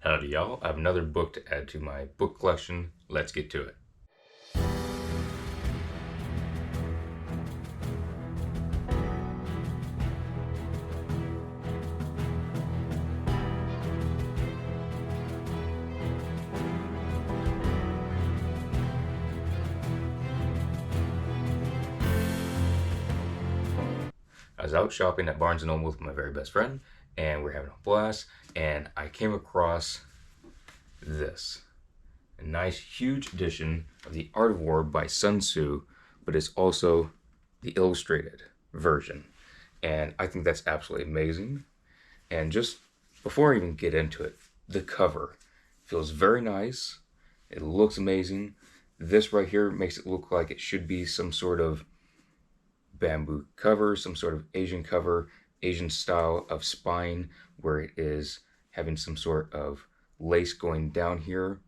Howdy, y'all. I have another book to add to my book collection. Let's get to it. I was out shopping at Barnes & Noble with my very best friend, and we're having a blast, and I came across this. A nice, huge edition of The Art of War by Sun Tzu, but it's also the illustrated version. And I think that's absolutely amazing. And just before I even get into it, the cover feels very nice. It looks amazing. This right here makes it look like it should be some sort of bamboo cover, some sort of Asian cover, Asian style of spine, where it is having some sort of lace going down here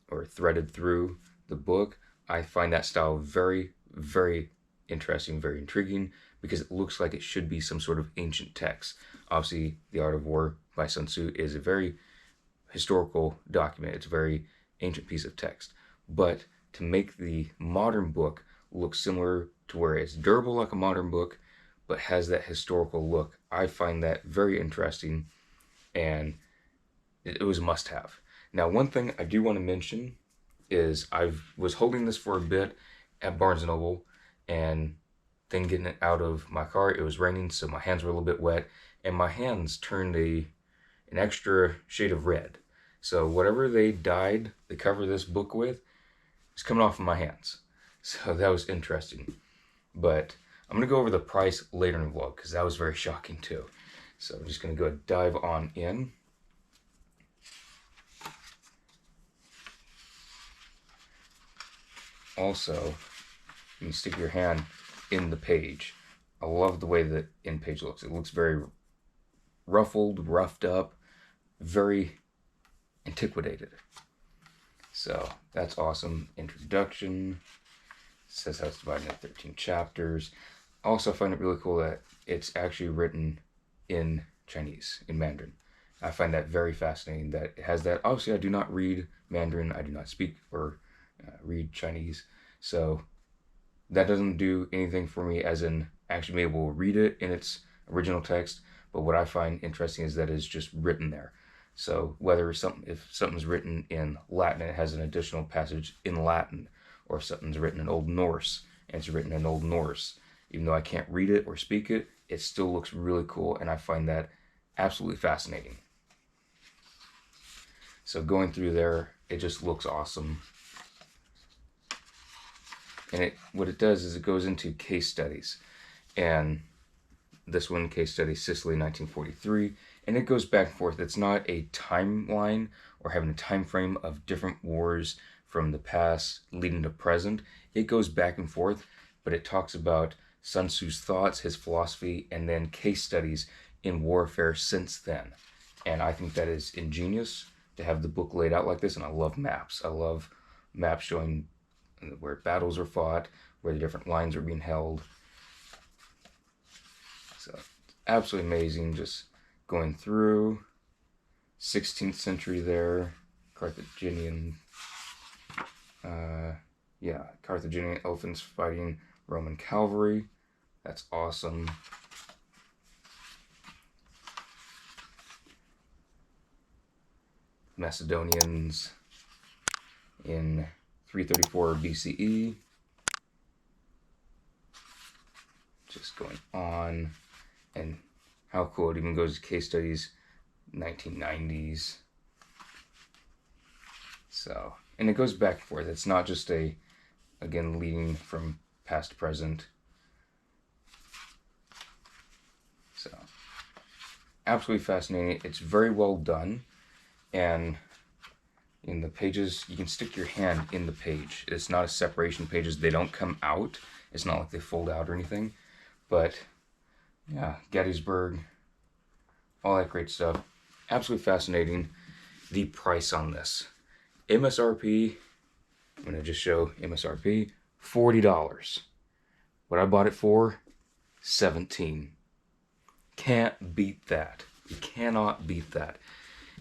or threaded through the book. I find that style very, very interesting, very intriguing, because it looks like it should be some sort of ancient text. Obviously, The Art of War by Sun Tzu is a very historical document. It's a very ancient piece of text. But to make the modern book look similar to where it's durable like a modern book, but has that historical look, I find that very interesting, and it was a must-have. Now, one thing I do want to mention is I was holding this for a bit at Barnes & Noble, and then getting it out of my car. It was raining, so my hands were a little bit wet, and my hands turned an extra shade of red. So whatever they dyed the cover of this book with is coming off of my hands. So that was interesting. But I'm going to go over the price later in the vlog, because that was very shocking too. So I'm just going to go dive on in. Also, you can stick your hand in the page. I love the way the in page looks. It looks very ruffled, roughed up, very antiquated. So that's awesome. Introduction. It says how it's divided into 13 chapters. Also, I find it really cool that it's actually written in Chinese, in Mandarin. I find that very fascinating that it has that. Obviously, I do not read Mandarin. I do not speak or read Chinese. So that doesn't do anything for me as in actually being able to read it in its original text. But what I find interesting is that it's just written there. So whether if something's written in Latin, it has an additional passage in Latin, or if something's written in Old Norse, and it's written in Old Norse. Even though I can't read it or speak it, it still looks really cool, and I find that absolutely fascinating. So going through there, it just looks awesome. And what it does is it goes into case studies. And this one, case study, Sicily, 1943. And it goes back and forth. It's not a timeline or having a time frame of different wars from the past leading to present. It goes back and forth, but it talks about Sun Tzu's thoughts, his philosophy, and then case studies in warfare since then. And I think that is ingenious to have the book laid out like this, and I love maps. I love maps showing where battles are fought, where the different lines are being held. So, absolutely amazing, just going through 16th century there, Carthaginian, Carthaginian elephants fighting Roman cavalry. That's awesome. Macedonians in 334 BCE. Just going on, and how cool it even goes to case studies, 1990s. So, and it goes back and forth. It's not just again, leading from past to present. So, absolutely fascinating. It's very well done, and in the pages, you can stick your hand in the page. It's not a separation of pages. They don't come out. It's not like they fold out or anything. But, yeah, Gettysburg, all that great stuff. Absolutely fascinating. The price on this. MSRP, I'm going to just show MSRP, $40. What I bought it for, $17. Can't beat that. You cannot beat that.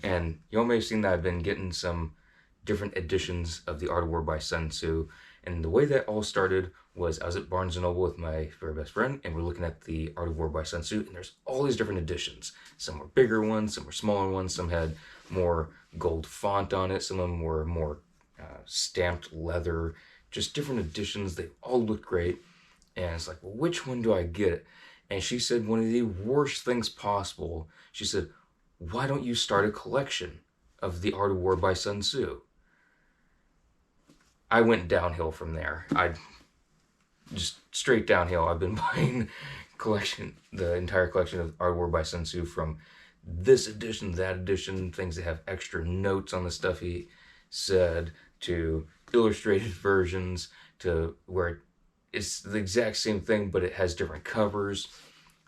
And y'all may have seen that I've been getting some different editions of The Art of War by Sun Tzu. And the way that all started was I was at Barnes & Noble with my very best friend, and we're looking at The Art of War by Sun Tzu, and there's all these different editions. Some were bigger ones, some were smaller ones, some had more gold font on it, some of them were more stamped leather, just different editions. They all looked great. And it's like, well, which one do I get? And she said one of the worst things possible. She said, why don't you start a collection of The Art of War by Sun Tzu? I went downhill from there. I just straight downhill. I've been buying the entire collection of Art of War by Sun Tzu, from this edition, that edition, things that have extra notes on the stuff he said, to illustrated versions, to where it's the exact same thing, but it has different covers.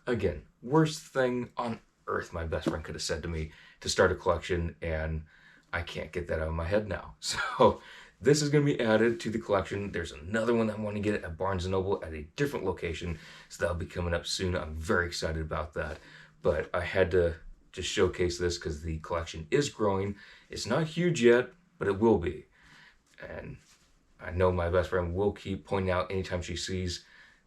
Again, worst thing on earth my best friend could have said to me to start a collection, and I can't get that out of my head now. So this is going to be added to the collection. There's another one that I want to get at Barnes & Noble at a different location, so that'll be coming up soon. I'm very excited about that, but I had to just showcase this because the collection is growing. It's not huge yet, but it will be. And I know my best friend will keep pointing out anytime she sees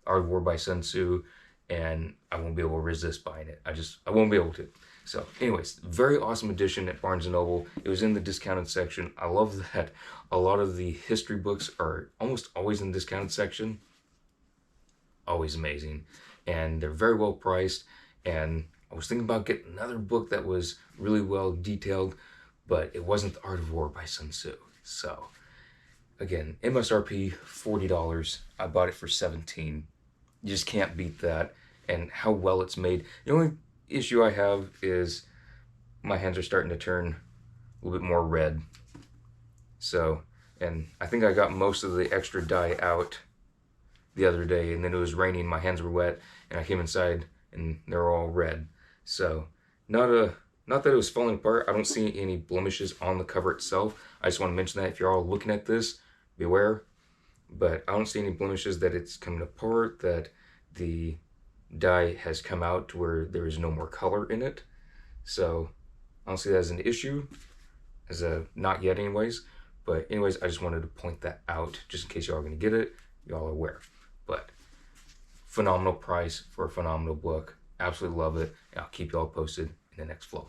Art of War by Sun Tzu, and I won't be able to resist buying it. I won't be able to. So anyways, very awesome edition at Barnes & Noble. It was in the discounted section. I love that a lot of the history books are almost always in the discounted section. Always amazing. And they're very well priced. And I was thinking about getting another book that was really well detailed, but it wasn't The Art of War by Sun Tzu. So again, MSRP $40. I bought it for $17. You just can't beat that. And how well it's made. The only issue I have is my hands are starting to turn a little bit more red. So, and I think I got most of the extra dye out the other day, and then it was raining, my hands were wet, and I came inside and they're all red. So, not that it was falling apart. I don't see any blemishes on the cover itself. I just want to mention that if you're all looking at this, beware. But I don't see any blemishes that it's coming apart, that the dye has come out to where there is no more color in it. So I don't see that as an issue, not yet anyways. But anyways, I just wanted to point that out just in case y'all are going to get it. Y'all are aware. But phenomenal price for a phenomenal book. Absolutely love it. And I'll keep y'all posted in the next vlog.